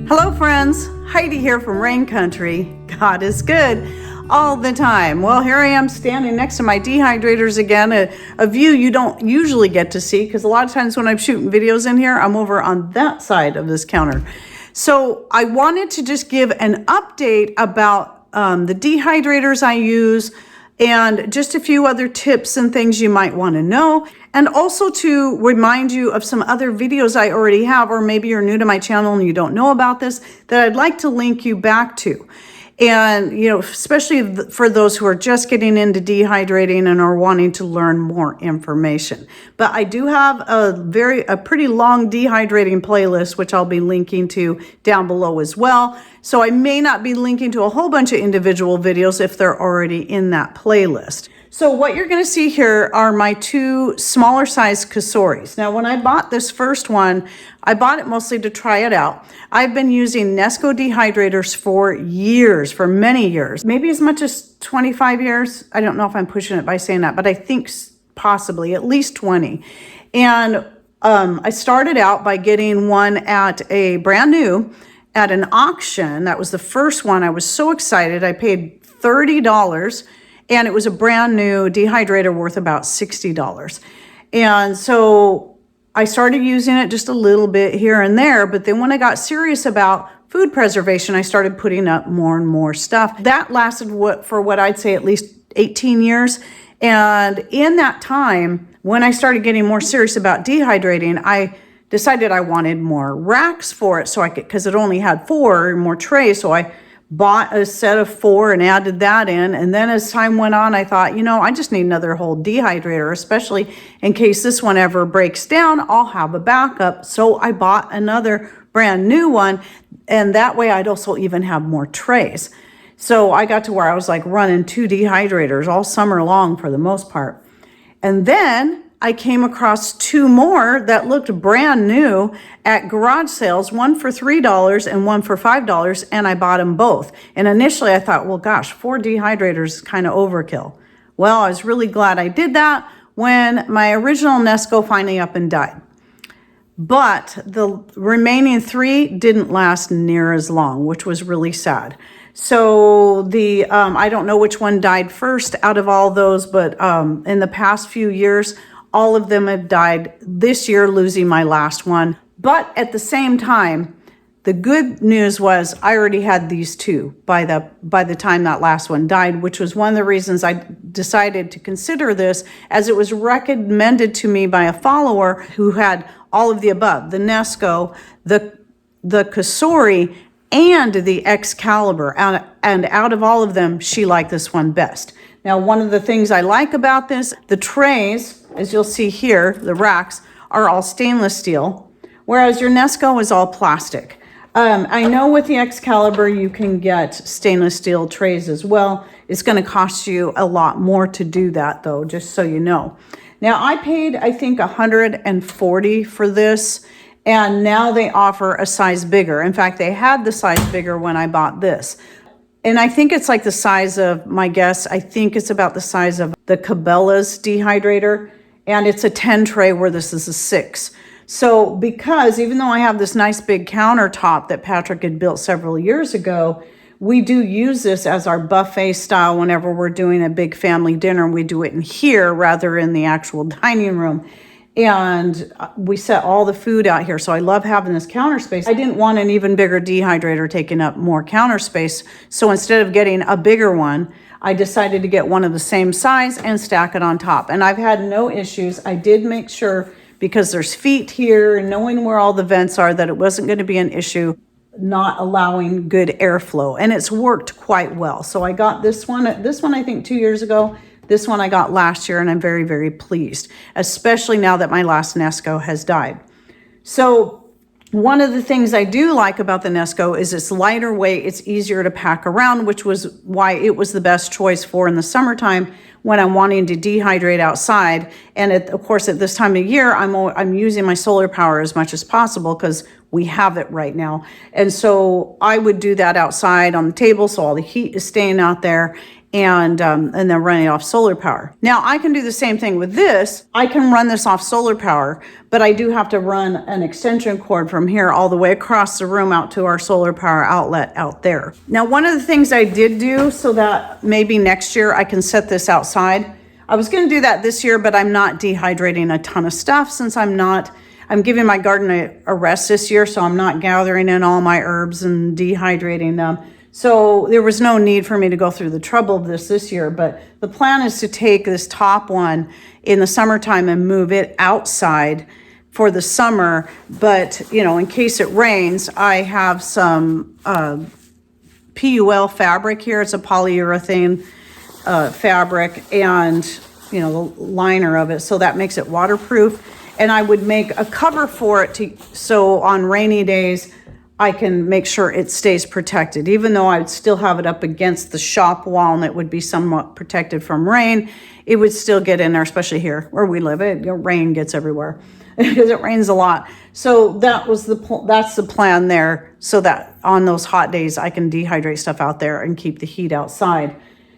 Hello friends, Heidi here from Rain Country. God is good all the time. Well, here I am standing next to my dehydrators again, a view you don't usually get to see because a lot of times when I'm shooting videos in here, I'm over on that side of this counter. So I wanted to just give an update about the dehydrators I use and just a few other tips and things you might want to know. And also to remind you of some other videos I already have, or maybe you're new to my channel and you don't know about this, that I'd like to link you back to. And, you know, especially for those who are just getting into dehydrating and are wanting to learn more information. But I do have a pretty long dehydrating playlist, which I'll be linking to down below as well. So I may not be linking to a whole bunch of individual videos if they're already in that playlist. So what you're going to see here are my two smaller size Kasoris. Now, when I bought this first one, I bought it mostly to try it out. I've been using Nesco dehydrators for years, for many years, maybe as much as 25 years. I don't know if I'm pushing it by saying that, but I think possibly at least 20. And I started out by getting one at a brand new at an auction. That was the first one. I was so excited. I paid $30. And it was a brand new dehydrator worth about $60. And so I started using it just a little bit here and there. But then when I got serious about food preservation, I started putting up more and more stuff. That lasted for what I'd say at least 18 years. And in that time, when I started getting more serious about dehydrating, I decided I wanted more racks for it so I could, because it only had 4 more trays. So I bought a set of 4 and added that in. And then as time went on, I thought, you know, I just need another whole dehydrator, especially in case this one ever breaks down, I'll have a backup. So I bought another brand new one. And that way I'd also even have more trays. So I got to where I was like running 2 dehydrators all summer long for the most part. And then I came across 2 more that looked brand new at garage sales, one for $3 and one for $5, and I bought them both. And initially I thought, well, gosh, 4 dehydrators is kind of overkill. Well, I was really glad I did that when my original Nesco finally up and died. But the remaining 3 didn't last near as long, which was really sad. So I don't know which one died first out of all those, but in the past few years, all of them have died this year, losing my last one. But at the same time, the good news was I already had these 2 by the time that last one died, which was one of the reasons I decided to consider this, as it was recommended to me by a follower who had all of the above, the Nesco, the Kasori, and the Excalibur. And out of all of them, she liked this one best. Now, one of the things I like about this, the trays, as you'll see here, the racks are all stainless steel, whereas your Nesco is all plastic. I know with the Excalibur, you can get stainless steel trays as well. It's going to cost you a lot more to do that, though, just so you know. Now, I paid, I think, $140 for this, and now they offer a size bigger. In fact, they had the size bigger when I bought this. And I think it's like the size of, my guess, I think it's about the size of the Cabela's dehydrator. And it's a 10 tray where this is a 6. So because even though I have this nice big countertop that Patrick had built several years ago, we do use this as our buffet style whenever we're doing a big family dinner. We do it in here rather in the actual dining room. And we set all the food out here. So I love having this counter space. I didn't want an even bigger dehydrator taking up more counter space. So instead of getting a bigger one, I decided to get one of the same size and stack it on top. And I've had no issues. I did make sure, because there's feet here and knowing where all the vents are, that it wasn't going to be an issue not allowing good airflow. And it's worked quite well. So I got this one I think 2 years ago. This one I got last year, and I'm very, very pleased, especially now that my last Nesco has died. So one of the things I do like about the Nesco is it's lighter weight, it's easier to pack around, which was why it was the best choice for in the summertime when I'm wanting to dehydrate outside. And of course, at this time of year, I'm using my solar power as much as possible because we have it right now. And so I would do that outside on the table, so all the heat is staying out there. and then running off solar power. Now I can do the same thing with this. I can run this off solar power, but I do have to run an extension cord from here all the way across the room out to our solar power outlet out there. Now, one of the things I did do so that maybe next year I can set this outside. I was going to do that this year, but I'm not dehydrating a ton of stuff since I'm giving my garden a rest this year, so I'm not gathering in all my herbs and dehydrating them. So there was no need for me to go through the trouble of this year, but the plan is to take this top one in the summertime and move it outside for the summer. But, in case it rains, I have some PUL fabric here. It's a polyurethane fabric and, the liner of it. So that makes it waterproof. And I would make a cover for it so on rainy days, I can make sure it stays protected. Even though I would still have it up against the shop wall and it would be somewhat protected from rain, it would still get in there, especially here where we live. Rain gets everywhere because it rains a lot. So that's the plan there, so that on those hot days I can dehydrate stuff out there and keep the heat outside.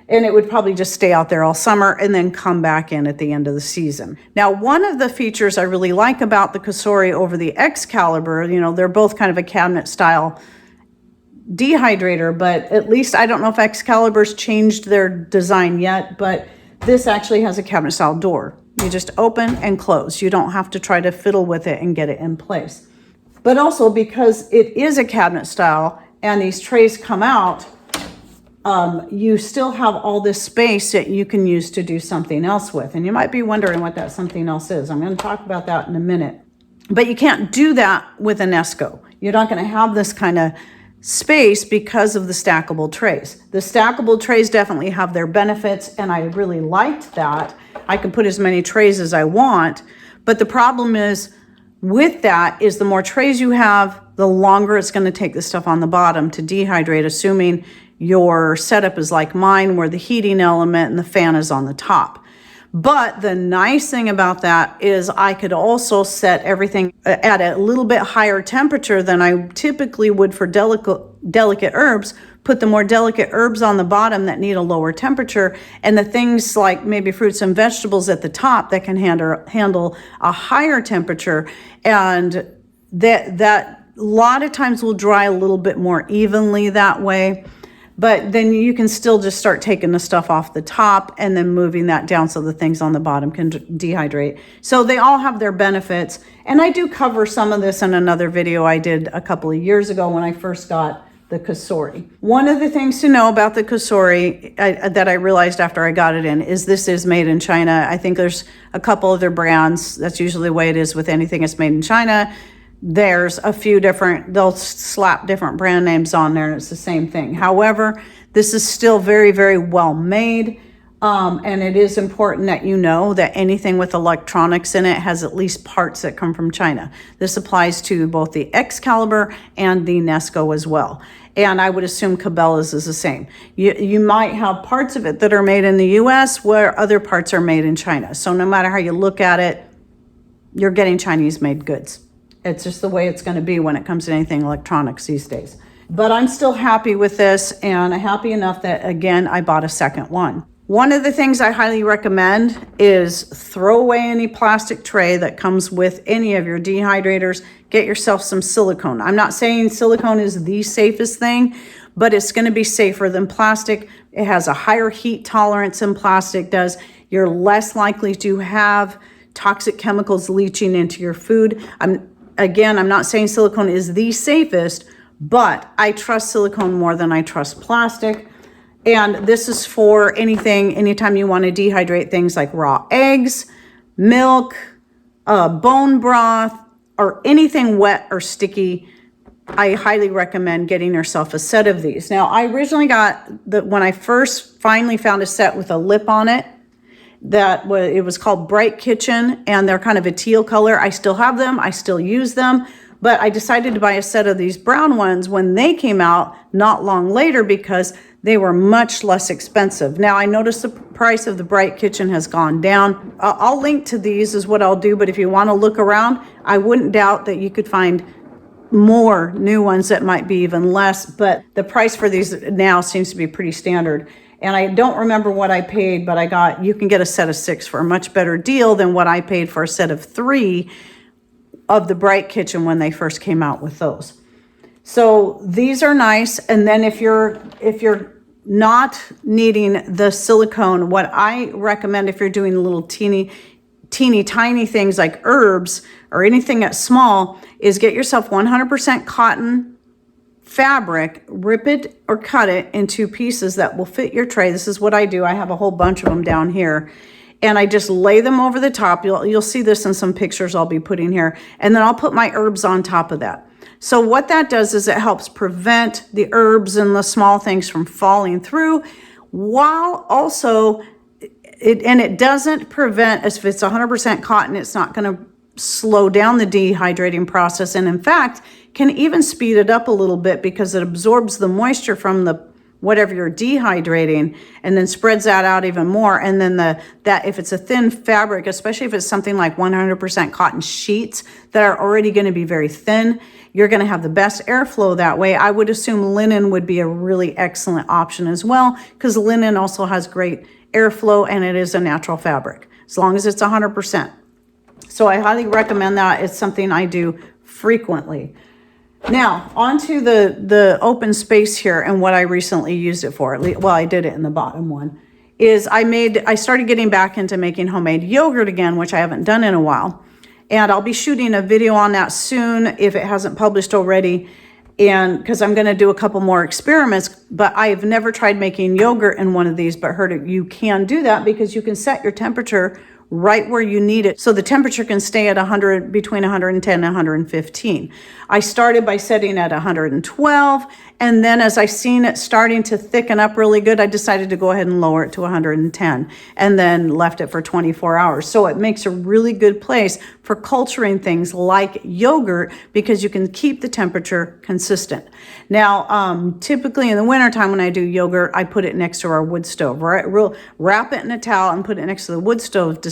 And it would probably just stay out there all summer and then come back in at the end of the season. Now, one of the features I really like about the Cosori over the Excalibur, they're both kind of a cabinet style dehydrator, but at least I don't know if Excalibur's changed their design yet, but this actually has a cabinet style door. You just open and close. You don't have to try to fiddle with it and get it in place. But also because it is a cabinet style and these trays come out, you still have all this space that you can use to do something else with. And you might be wondering what that something else is. I'm going to talk about that in a minute. But you can't do that with a Nesco. You're not going to have this kind of space because of the stackable trays. The stackable trays definitely have their benefits, and I really liked that. I can put as many trays as I want. But the problem is with that is the more trays you have, the longer it's going to take the stuff on the bottom to dehydrate, assuming your setup is like mine, where the heating element and the fan is on the top. But the nice thing about that is I could also set everything at a little bit higher temperature than I typically would for delicate herbs, put the more delicate herbs on the bottom that need a lower temperature, and the things like maybe fruits and vegetables at the top that can handle a higher temperature. And that a lot of times will dry a little bit more evenly that way. But then you can still just start taking the stuff off the top and then moving that down so the things on the bottom can dehydrate. So they all have their benefits. And I do cover some of this in another video I did a couple of years ago when I first got the Cosori. One of the things to know about the Cosori that I realized after I got it in is this is made in China. I think there's a couple other brands. That's usually the way it is with anything that's made in China. There's a few they'll slap different brand names on there and it's the same thing. However, this is still very, very well made. And it is important that you know that anything with electronics in it has at least parts that come from China. This applies to both the Excalibur and the Nesco as well. And I would assume Cabela's is the same. You might have parts of it that are made in the US where other parts are made in China. So no matter how you look at it, you're getting Chinese made goods. It's just the way it's going to be when it comes to anything electronics these days. But I'm still happy with this, and I'm happy enough that, again, I bought a second one. One of the things I highly recommend is throw away any plastic tray that comes with any of your dehydrators. Get yourself some silicone. I'm not saying silicone is the safest thing, but it's going to be safer than plastic. It has a higher heat tolerance than plastic does. You're less likely to have toxic chemicals leaching into your food. I'm not saying silicone is the safest, but I trust silicone more than I trust plastic. And this is for anytime you want to dehydrate things like raw eggs, milk, bone broth, or anything wet or sticky. I highly recommend getting yourself a set of these. Now, I originally got when I first finally found a set with a lip on it, it was called Bright Kitchen, and they're kind of a teal color. I still have them. I still use them. But I decided to buy a set of these brown ones when they came out not long later because they were much less expensive. Now, I noticed the price of the Bright Kitchen has gone down. I'll link to these is what I'll do. But if you want to look around, I wouldn't doubt that you could find more new ones that might be even less. But the price for these now seems to be pretty standard. And I don't remember what I paid, but you can get a set of 6 for a much better deal than what I paid for a set of 3 of the Bright Kitchen when they first came out with those. So these are nice. And then if you're not needing the silicone, what I recommend if you're doing little teeny tiny things like herbs or anything that's small is get yourself 100% cotton fabric, rip it or cut it into pieces that will fit your tray. This is what I do. I have a whole bunch of them down here, and I just lay them over the top. You'll see this in some pictures I'll be putting here, and then I'll put my herbs on top of that. So what that does is it helps prevent the herbs and the small things from falling through, while also it doesn't prevent, if it's 100% cotton, it's not going to slow down the dehydrating process, and in fact can even speed it up a little bit because it absorbs the moisture from the whatever you're dehydrating and then spreads that out even more. And then that if it's a thin fabric, especially if it's something like 100% cotton sheets that are already going to be very thin, you're going to have the best airflow that way. I would assume linen would be a really excellent option as well, because linen also has great airflow and it is a natural fabric as long as it's 100%. So I highly recommend that. It's something I do frequently. Now, onto the open space here and what I recently used it for. Well, I did it in the bottom one. Is I started getting back into making homemade yogurt again, which I haven't done in a while. And I'll be shooting a video on that soon if it hasn't published already. And because I'm going to do a couple more experiments, but I've never tried making yogurt in one of these, but heard you can do that because you can set your temperature right where you need it. So the temperature can stay at 100, between 110 and 115. I started by setting at 112. And then as I seen it starting to thicken up really good, I decided to go ahead and lower it to 110 and then left it for 24 hours. So it makes a really good place for culturing things like yogurt because you can keep the temperature consistent. Now, typically in the wintertime when I do yogurt, I put it next to our wood stove, right? We'll wrap it in a towel and put it next to the wood stove to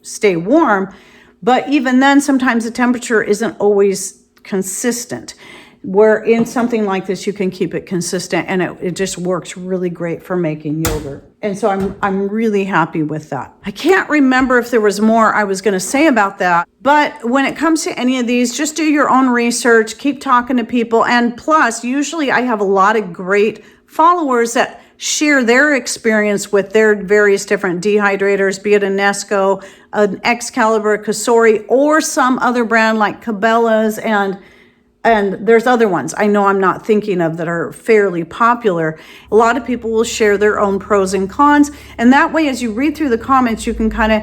stay warm. But even then, sometimes the temperature isn't always consistent. Where in something like this, you can keep it consistent, and it just works really great for making yogurt. And so I'm really happy with that. I can't remember if there was more I was going to say about that, but when it comes to any of these, just do your own research, keep talking to people, and plus, usually I have a lot of great followers that share their experience with their various different dehydrators, be it a Nesco, an Excalibur, Cosori, or some other brand like Cabela's, and there's other ones I know I'm not thinking of that are fairly popular. A lot of people will share their own pros and cons. And that way, as you read through the comments, you can kind of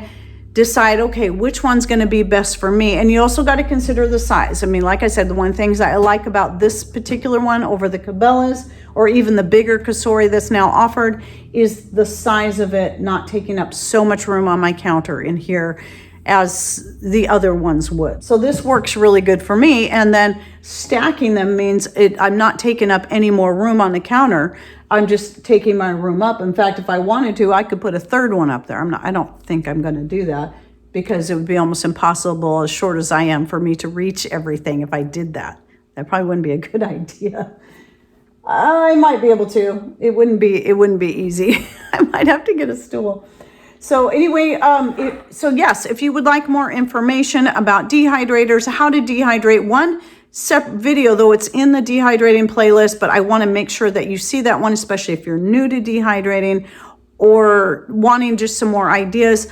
decide, okay, which one's going to be best for me. And you also got to consider the size. I mean, like I said, the one things that I like about this particular one over the Cabela's or even the bigger Cosori that's now offered is the size of it not taking up so much room on my counter in here as the other ones would. So this works really good for me. And then stacking them means I'm not taking up any more room on the counter. I'm just taking my room up. In fact, if I wanted to, I could put a third one up there. I don't think I'm going to do that because it would be almost impossible, as short as I am, for me to reach everything if I did that. That probably wouldn't be a good idea. I might be able to. It wouldn't be easy. I might have to get a stool. So anyway, so yes, if you would like more information about dehydrators, how to dehydrate, one separate video, though it's in the dehydrating playlist, but I want to make sure that you see that one, especially if you're new to dehydrating or wanting just some more ideas,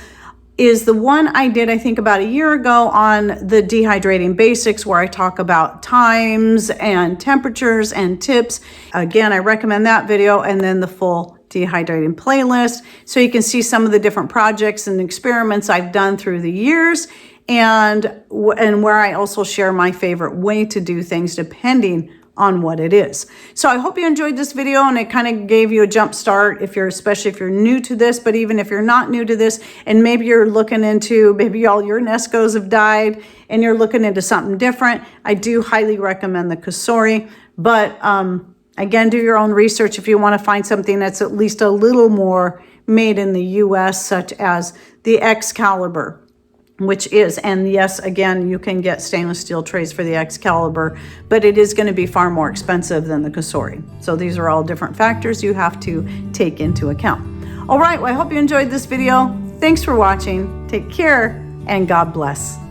is the one I did, I think about a year ago on the dehydrating basics, where I talk about times and temperatures and tips. Again, I recommend that video, and then the full dehydrating playlist, so you can see some of the different projects and experiments I've done through the years, and where I also share my favorite way to do things depending on what it is. So I hope you enjoyed this video and it kind of gave you a jump start especially if you're new to this, but even if you're not new to this and maybe you're looking into, maybe all your Nescos have died and you're looking into something different, I do highly recommend the Cosori. But again, do your own research if you want to find something that's at least a little more made in the US, such as the Excalibur. which is, and yes, again, you can get stainless steel trays for the Excalibur, but it is going to be far more expensive than the Cosori. So these are all different factors you have to take into account. All right, well, I hope you enjoyed this video. Thanks for watching. Take care, and God bless.